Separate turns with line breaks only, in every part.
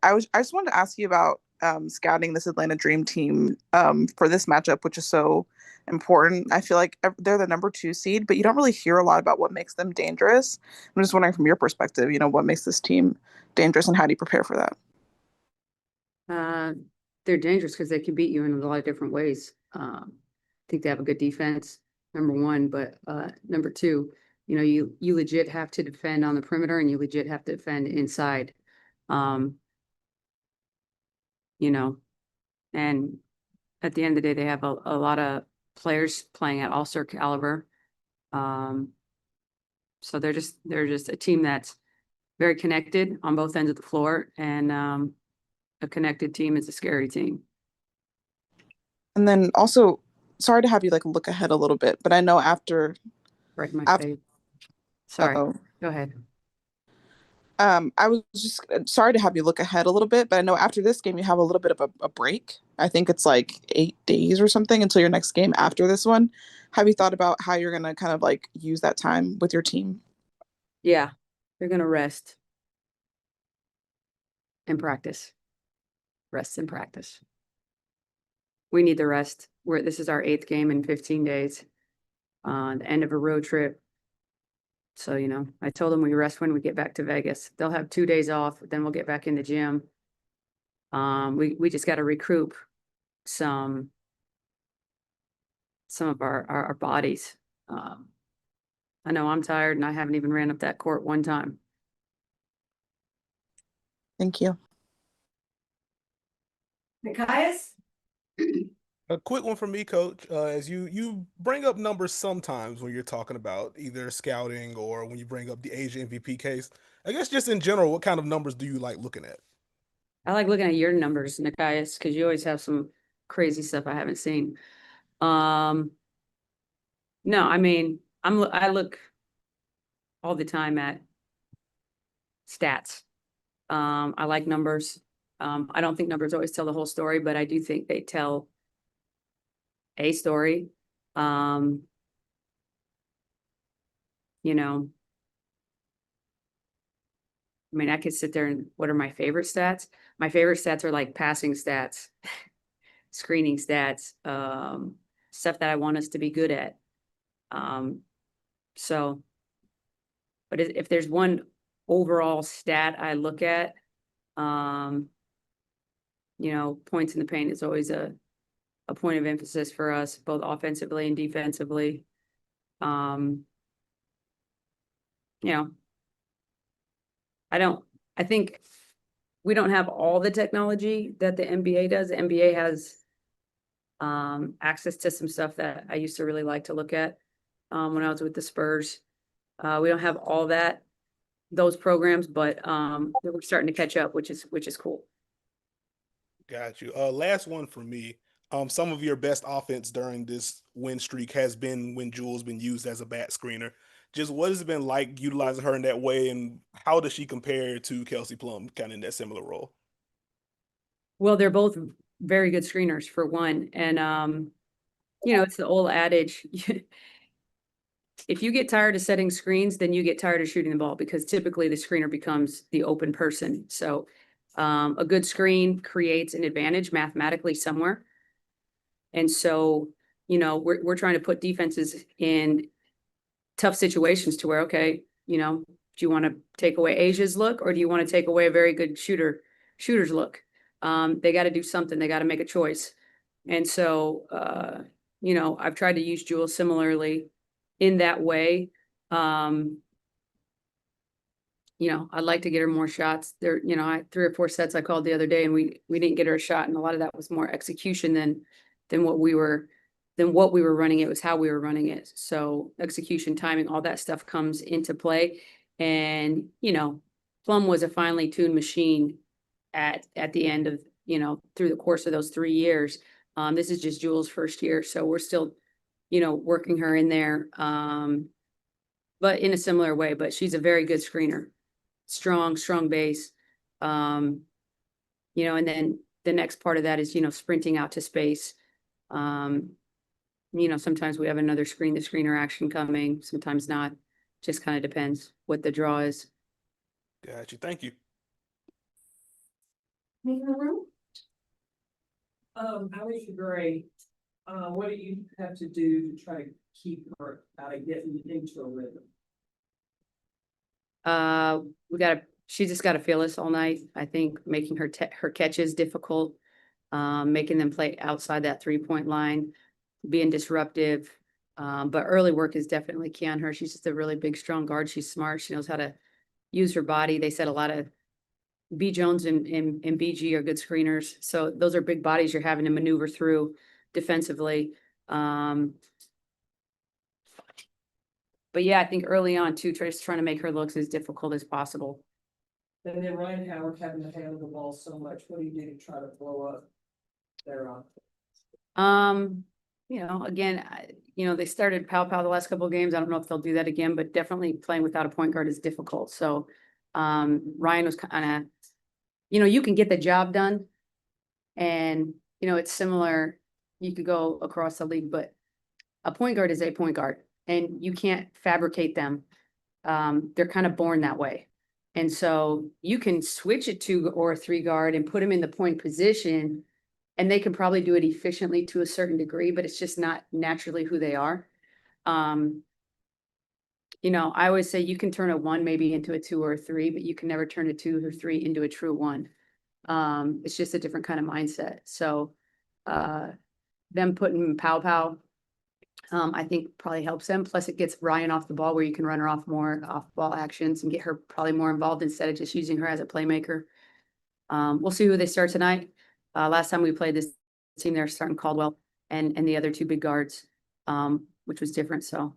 I just wanted to ask you about scouting this Atlanta Dream team for this matchup, which is so important. I feel like they're the number two seed, but you don't really hear a lot about what makes them dangerous. I'm just wondering from your perspective, what makes this team dangerous and how do you prepare for that?
Uh, they're dangerous because they can beat you in a lot of different ways. I think they have a good defense, number one, but number two, you legit have to defend on the perimeter and you legit have to defend inside. Um, you know, and at the end of the day, they have a lot of players playing at all-star caliber. Um, so they're just a team that's very connected on both ends of the floor, and a connected team is a scary team.
And then also, sorry to have you like look ahead a little bit, but I know
Right in my
after
face. Sorry.
oh
Go ahead.
I was just sorry to have you look ahead a little bit, but I know after this game you have a little bit of a break. I think it's like 8 days or something until your next game after this one. Have you thought about how you're gonna kind of like use that time with your team?
Yeah, they're gonna rest and practice. Rest and practice. We need the rest. This is our eighth game in 15 days. The end of a road trip. So, I told them we rest when we get back to Vegas. They'll have 2 days off, then we'll get back in the gym. We just got to recruit some some of our bodies. Um, I know I'm tired and I haven't even ran up that court one time.
Thank you.
Nikias?
A quick one from me, Coach. As you bring up numbers sometimes when you're talking about either scouting or when you bring up the Asia MVP case. I guess just in general, what kind of numbers do you like looking at?
I like looking at your numbers, Nikias, because you always have some crazy stuff I haven't seen. Um, no, I mean, I look all the time at stats. I like numbers. I don't think numbers always tell the whole story, but I do think they tell a story. Um, you know, I mean, I could sit there and what are my favorite stats? My favorite stats are like passing stats, screening stats, stuff that I want us to be good at. Um, so, but if there's one overall stat I look at, um, points in the paint is always a point of emphasis for us, both offensively and defensively. Um, you know, I don't, I think we don't have all the technology that the NBA does. The NBA has access to some stuff that I used to really like to look at when I was with the Spurs. We don't have all those programs, but we're starting to catch up, which is cool.
Got you. Last one for me. Some of your best offense during this win streak has been when Jewel's been used as a bat screener. Just what has it been like utilizing her in that way, and how does she compare to Kelsey Plum, kind of in that similar role?
Well, they're both very good screeners for one, and it's the old adage. If you get tired of setting screens, then you get tired of shooting the ball because typically the screener becomes the open person. So a good screen creates an advantage mathematically somewhere. And so, we're trying to put defenses in tough situations to where, okay, do you want to take away Asia's look or do you want to take away a very good shooter's look? They got to do something. They got to make a choice. And so, I've tried to use Jewel similarly in that way. Um, I'd like to get her more shots. There, I 3 or 4 sets I called the other day, and we didn't get her a shot, and a lot of that was more execution than what we were running. It was how we were running it. So execution, timing, all that stuff comes into play. And Plum was a finely tuned machine at the end of through the course of those 3 years. This is just Jewel's first year, so we're still working her in there, but in a similar way. But she's a very good screener, strong base. Um, and then the next part of that is, sprinting out to space. Um, sometimes we have another screen to screener action coming, sometimes not. Just kind of depends what the draw is.
Got you. Thank you.
Alicia Gray, what do you have to do to try to keep her out of getting into a rhythm?
She just gotta feel us all night. I think making her catches difficult, making them play outside that 3-point line, being disruptive. But early work is definitely key on her. She's just a really big, strong guard. She's smart. She knows how to use her body. They said a lot of B Jones and BG are good screeners. So those are big bodies you're having to maneuver through defensively. But yeah, I think early on too, just trying to make her look as difficult as possible.
And then Ryan Howard having to handle the ball so much, what do you do to try to blow up their offense?
Again, they started pow the last couple of games. I don't know if they'll do that again, but definitely playing without a point guard is difficult. So Ryan was kind of, you can get the job done. And, it's similar. You could go across the league, but a point guard is a point guard and you can't fabricate them. They're kind of born that way. And so you can switch a 2 or a 3 guard and put them in the point position and they can probably do it efficiently to a certain degree, but it's just not naturally who they are. I always say you can turn a 1 maybe into a 2 or a 3, but you can never turn a 2 or 3 into a true 1. It's just a different kind of mindset. So them putting pow, I think probably helps them. Plus it gets Ryan off the ball where you can run her off more off ball actions and get her probably more involved instead of just using her as a playmaker. We'll see who they start tonight. Last time we played this team, they're starting Caldwell and the other 2 big guards, which was different. So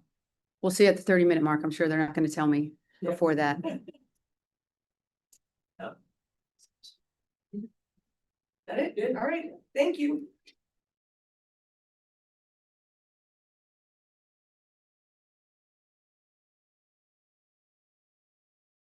we'll see at the 30-minute mark. I'm sure they're not going to tell me before that.
That it? Good. All right. Thank you.